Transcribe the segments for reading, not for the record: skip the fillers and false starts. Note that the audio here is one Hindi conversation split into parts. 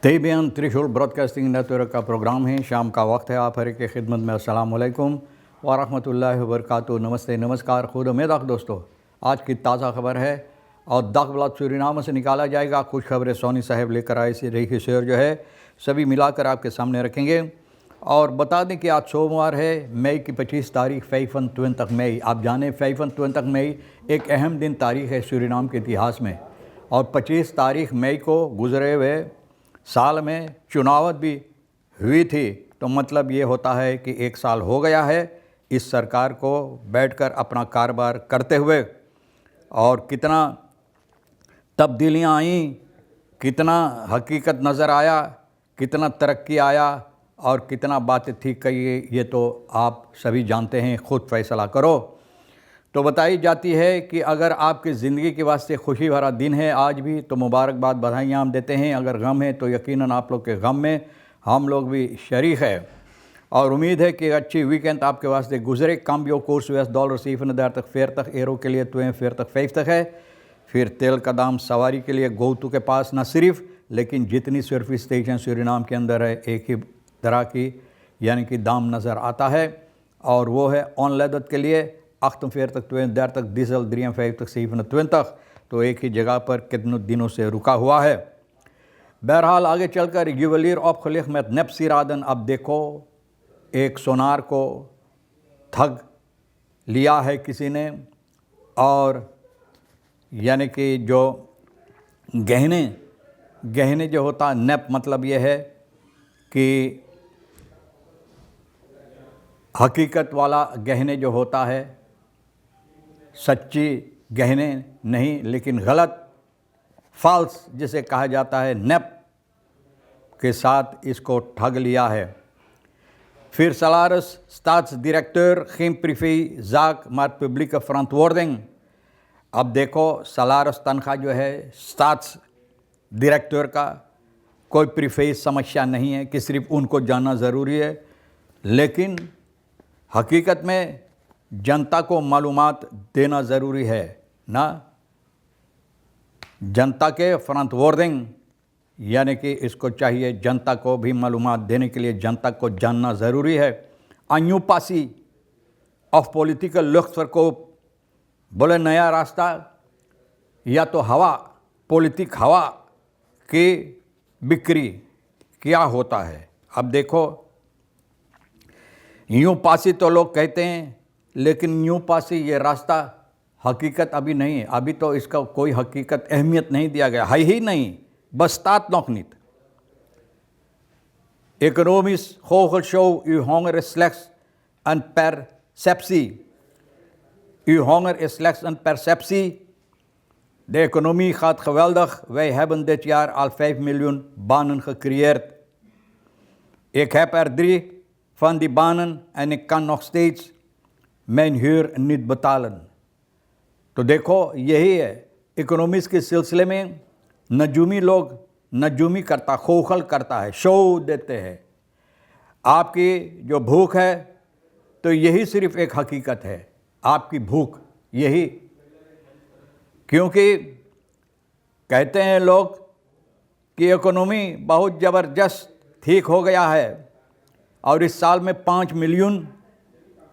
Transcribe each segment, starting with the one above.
तेबियन त्रिशूल ब्रॉडकास्टिंग नेटवर्क का प्रोग्राम है। शाम का वक्त है। आप हर एक की खिदमत में अस्सलाम वालेकुम व रहमतुल्लाहि व बरकातुहू। नमस्ते, नमस्कार, खुद उम्मीद दोस्तों। आज की ताज़ा खबर है और दागब्लाद सूरीनाम से निकाला जाएगा। कुछ खबरें सोनी साहब लेकर आए से रही शेर जो है सभी मिलाकर आपके सामने रखेंगे। और बता दें कि आज सोमवार है, मई की 25 तारीख, 25 मई। आप जाने 25 मई एक अहम दिन तारीख है सूरीनाम के इतिहास में। और 25 तारीख मई को गुजरे हुए साल में चुनावत भी हुई थी। तो मतलब ये होता है कि एक साल हो गया है इस सरकार को बैठकर अपना कारोबार करते हुए। और कितना तब्दीलियां आईं, कितना हकीकत नज़र आया, कितना तरक्की आया और कितना बातें ठीक कही, ये तो आप सभी जानते हैं, खुद फैसला करो। तो बताई जाती है कि अगर आपकी ज़िंदगी के वास्ते खुशी भरा दिन है आज भी, तो मुबारकबाद, बधाइयाँ हम देते हैं। अगर गम है तो यकीनन आप लोग के गम में हम लोग भी शरीक है। और उम्मीद है कि अच्छी वीकेंड आपके वास्ते गुजरे। कम्बियो कोर्स $US तक फेयर तक एरो के लिए तो फेयर तक 5 तक है। फिर तेल का दाम सवारी के लिए गोतू के पास न सिर्फ, लेकिन जितनी सर्विस स्टेशन सूरीनाम के अंदर है एक ही तरह की यानी कि दाम नज़र आता है। और वो है ऑन लेदत के लिए 48 तक डीजल 53 तक 27 तो एक ही जगह पर कितने दिनों से रुका हुआ है। बहरहाल आगे चलकर युवलीर ऑफ खलीक में नप्सिरादन, अब देखो एक सोनार को ठग लिया है किसी ने। और यानी कि जो गहने जो होता है, नप मतलब ये है कि हकीकत वाला गहने जो होता है, सच्ची गहने नहीं लेकिन गलत फॉल्स जिसे कहा जाता है, नेप के साथ इसको ठग लिया है। फिर salaris staatsdirecteur geen privézaak maar publieke verantwoording। अब देखो salaris तनख्वाह जो है स्टाट्स डायरेक्टर का कोई प्रीफेस समस्या नहीं है कि सिर्फ उनको जानना ज़रूरी है, लेकिन हकीकत में जनता को मालूमात देना ज़रूरी है ना। जनता के फ्रंटवर्डिंग यानी कि इसको चाहिए जनता को भी मालूमात देने के लिए जनता को जानना ज़रूरी है। अन्यूपासी ऑफ पॉलिटिकल लुफ्तवर्कोप, बोले नया रास्ता या तो हवा, पॉलिटिक हवा की बिक्री क्या होता है। अब देखो यूँ पासी तो लोग कहते हैं, लेकिन यूँ पासी ये रास्ता हकीकत अभी नहीं है। अभी तो इसका कोई हकीकत अहमियत नहीं दिया गया है ही नहीं, बस तात nog niet। Economisch goochelshow, uw honger is slechts een perceptie। Uw honger is slechts een perceptie। De economie gaat geweldig, wij hebben dit jaar al 5 miljoen banen gecreëerd। Ik heb er 3 van die banen en ik kan nog steeds mijn huur niet betalen। तो देखो यही है, इकोनॉमिक्स के सिलसिले में नजूमी लोग नजूमी करता, खोखल करता है, शो देते हैं। आपकी जो भूख है तो यही सिर्फ एक हकीकत है, आपकी भूख यही। क्योंकि कहते हैं लोग कि इकोनॉमी बहुत ज़बरदस्त ठीक हो गया है और इस साल में 5 मिलियन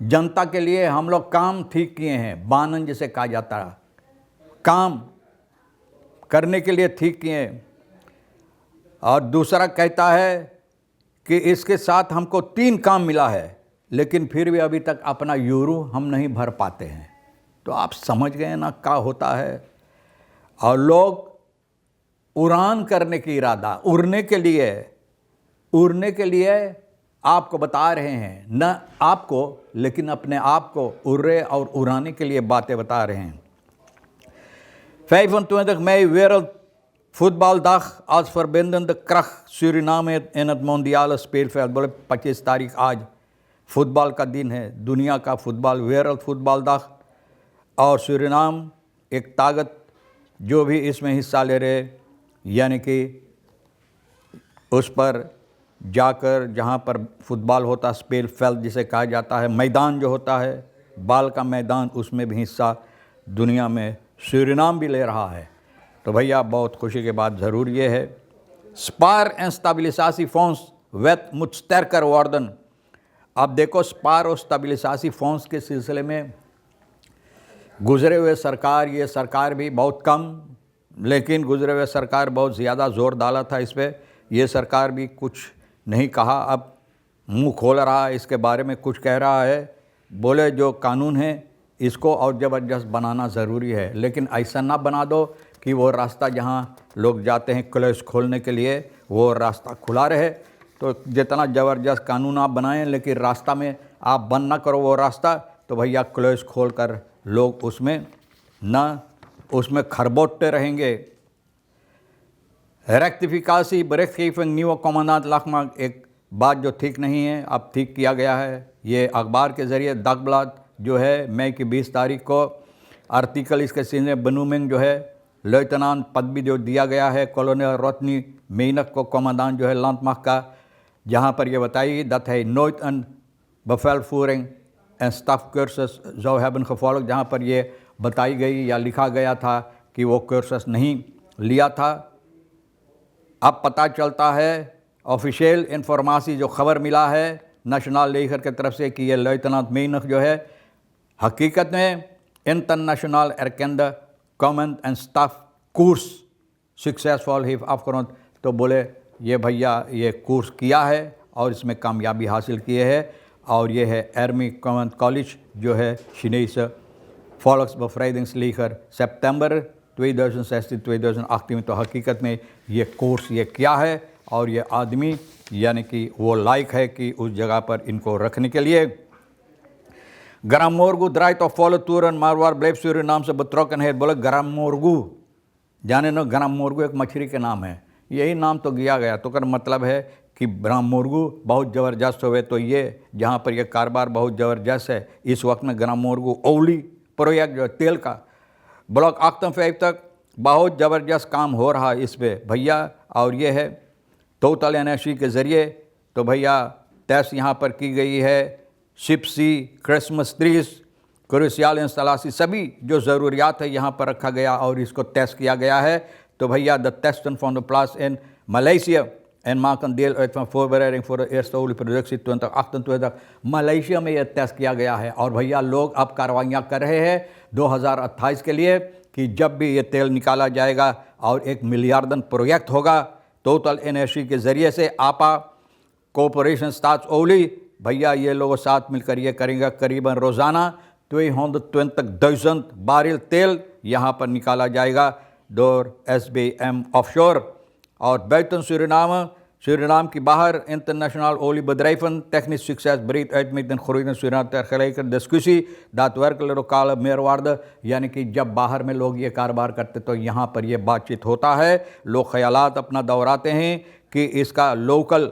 जनता के लिए हम लोग काम ठीक किए हैं। बानन जिसे कहा जाता है, काम करने के लिए ठीक किए। और दूसरा कहता है कि इसके साथ हमको 3 काम मिला है, लेकिन फिर भी अभी तक अपना यूरो हम नहीं भर पाते हैं। तो आप समझ गए ना क्या होता है। और लोग उड़ान करने की इरादा, उड़ने के लिए आपको बता रहे हैं, न आपको लेकिन अपने आप को उड़े और उड़ाने के लिए बातें बता रहे हैं। 25 mei Wereldvoetbaldag als verbindende kracht Suriname in het mondiale speelveld। बोले 25 तारीख आज फुटबॉल का दिन है, दुनिया का फुटबॉल, वर्ल्ड फुटबॉल दाग। और सूरीनाम एक ताकत जो भी इसमें हिस्सा ले रहे, यानी कि उस पर जाकर जहाँ पर फुटबॉल होता, स्पेल फील्ड जिसे कहा जाता है, मैदान जो होता है बाल का मैदान, उसमें भी हिस्सा दुनिया में सूरीनाम भी ले रहा है। तो भैया बहुत खुशी की बात ज़रूर ये है Spaar en stabilisatiefonds wet moet sterker worden. अब देखो स्पार और स्टेबिलिसासी फंड्स के सिलसिले में गुजरे हुए सरकार, ये सरकार भी बहुत कम, लेकिन गुजरे हुए सरकार बहुत ज़्यादा ज़ोर डाला था इस पर। ये सरकार भी कुछ नहीं कहा, अब मुंह खोल रहा है, इसके बारे में कुछ कह रहा है। बोले जो कानून है इसको और ज़बरदस्त बनाना ज़रूरी है, लेकिन ऐसा ना बना दो कि वो रास्ता जहाँ लोग जाते हैं क्लच खोलने के लिए वो रास्ता खुला रहे। तो जितना ज़बरदस्त कानून आप बनाएं, लेकिन रास्ता में आप बंद ना करो वो रास्ता, तो भैया क्लच खोल कर लोग उसमें खरबोटते रहेंगे। रेक्टिफिकासी बरेखीफिंग न्यू कमांडांट लाखमाग, एक बात जो ठीक नहीं है अब ठीक किया गया है। ये अखबार के ज़रिए दागब्लाद जो है मई की 20 तारीख को आर्टिकल इसके सीने बनूमिंग जो है लेफ्टिनेंट पद भी जो दिया गया है कॉलोनियल रोतनी मेनक को कमांडांट जो है लांतमाख का, जहाँ पर ये बताई dat hij nooit een bevelvoering en stafcursus zou hebben gevolgd, जहाँ पर ये बताई गई या लिखा गया था कि वो कर्सस नहीं लिया था। अब पता चलता है ऑफिशियल इन्फॉर्मेशन जो खबर मिला है नेशनल लेकर की तरफ से कि ये लेफ्टिनेंट मेनक जो है हकीकत में इंटरनेशनल एरकेंड comment and staff course successful ही afgerond। तो बोले ये भैया ये कोर्स किया है और इसमें कामयाबी हासिल किए है, और ये है आर्मी कमांड कॉलेज जो है Chinese volksbevrijdingsleger सितंबर 2016-2018 में। तो हकीकत में ये कोर्स ये किया है और ये आदमी यानी कि वो लायक है कि उस जगह पर इनको रखने के लिए। ग्रामोर्गू draait op volle toeren, maar waar bleef Surinaamse betrokkenheid? बोले ग्रामोर्गू, जाने न ग्रामोर्गू एक मछली के नाम है, यही नाम तो दिया गया, तो कर मतलब है कि ग्रामोर्गू बहुत ज़बरदस्त हुए। तो ये जहाँ पर ये कारोबार बहुत ज़बरदस्त है इस वक्त में ग्रामोर्गू ओवली प्रोजेक्ट जो तेल का ब्लॉक 58 तक बहुत ज़बरदस्त काम हो रहा है इस पर भैया। और ये है टोटल एनर्जी के ज़रिए तो भैया टेस्ट यहाँ पर की गई है। शिप्सी क्रिसमस ट्रीज क्रूसियल इंस्टॉलेशन सभी जो ज़रूरियात है यहाँ पर रखा गया और इसको टेस्ट किया गया है। तो भैया the टेस्टन van de plaats in Maleisië en maak een deel uit van voorbereiding voor de eerste olieproductie 2028। Malaysia में यह टेस्ट किया गया है और भैया लोग अब कार्रवाइयाँ कर रहे हैं 2028 के लिए कि जब भी ये तेल निकाला जाएगा और एक मिलियार्डन प्रोजेक्ट होगा टोटल एनर्जी के ज़रिए से आपा कॉरपोरेशन स्टार्ट ओली भैया ये लोग साथ मिलकर ये करेंगे। करीबन रोज़ाना 220,000 बारिल तेल यहाँ पर निकाला जाएगा door SBM ऑफशोर। और buiten Suriname की बाहर international oliebedrijven technisch succes breed uit met een groeiende Suriname tegelijkertijd discussie daadwerkelijk lokale meerwaarde, यानी कि जब बाहर में लोग ये कारोबार करते तो यहाँ पर ये बातचीत होता है, लोग ख्यालात अपना दोहराते हैं कि इसका लोकल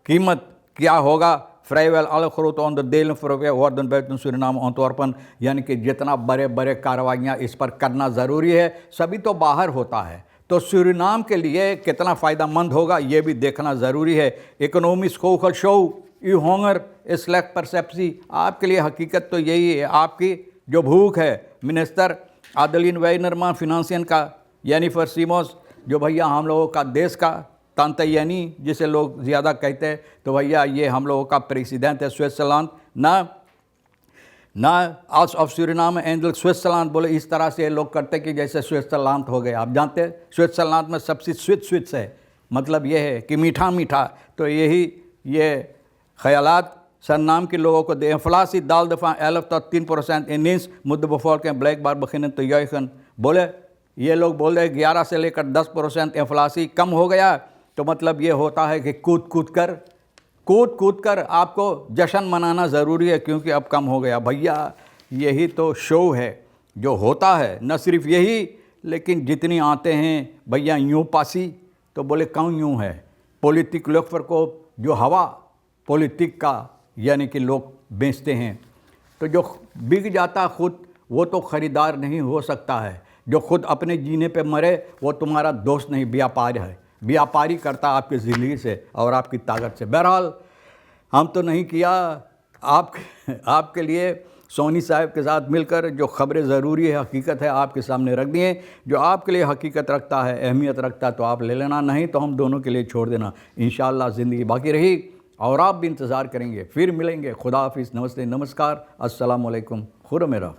कीमत क्या होगा। vrijwel alle grote onderdelen worden buiten Suriname ontworpen, यानी कि जितना बड़े बड़े कार्रवाइयाँ इस पर करना ज़रूरी है सभी तो बाहर होता है, तो सूरीनाम के लिए कितना फ़ायदेमंद होगा ये भी देखना ज़रूरी है। इकोनॉमिक्स को शो यू होंगर स्लैक परसेप्सी, आपके लिए हकीकत तो यही है, आपकी जो भूख है। मिनिस्टर आदलिन वैनरमा फिनांसियन का यानी फरसीमोस जो भैया हम लोगों का देश का तांतयानी जिसे लोग ज़्यादा कहते हैं, तो भैया ये हम लोगों का प्रेसिडेंट है स्विट्ज़रलैंड ना out of Suriname and Switzerland. बोले इस तरह से लोग करते कि जैसे स्विट्ज़रलैंड हो गए। आप जानते हैं स्विट्ज़रलैंड में सबसे स्विट्स है, मतलब ये है कि मीठा मीठा। तो यही ये ख्यालात सरनाम के लोगों को दे inflatie daalde van 11 tot 10% ineens moet de bevolking blijkbaar beginnen te juichen। बोले ये लोग बोल रहे 11 से लेकर 10% इन्फ्लासी कम हो गया, तो मतलब ये होता है कि कूद कूद कर आपको जश्न मनाना ज़रूरी है क्योंकि अब कम हो गया। भैया यही तो शो है जो होता है, न सिर्फ यही लेकिन जितनी आते हैं भैया यूँ पासी। तो बोले कौन यूँ है पॉलिटिक लोग पर को जो हवा पॉलिटिक का यानी कि लोग बेचते हैं, तो जो बिक जाता खुद वो तो ख़रीदार नहीं हो सकता है। जो खुद अपने जीने पे मरे वो तुम्हारा दोस्त नहीं, व्यापार है, व्यापारी करता आपकी ज़िंदगी से और आपकी ताकत से। बहरहाल हम तो नहीं किया, आपके लिए सोनी साहब के साथ मिलकर जो खबरें ज़रूरी है, हकीकत है, आपके सामने रख दिए। जो आपके लिए हकीकत रखता है, अहमियत रखता है, तो आप ले लेना, नहीं तो हम दोनों के लिए छोड़ देना। इंशाअल्लाह ज़िंदगी बाकी रही और आप भी इंतज़ार करेंगे। फिर मिलेंगे। खुदा हाफिज़, नमस्ते, नमस्कार, अस्सलाम वालेकुम, खुदा मेरा।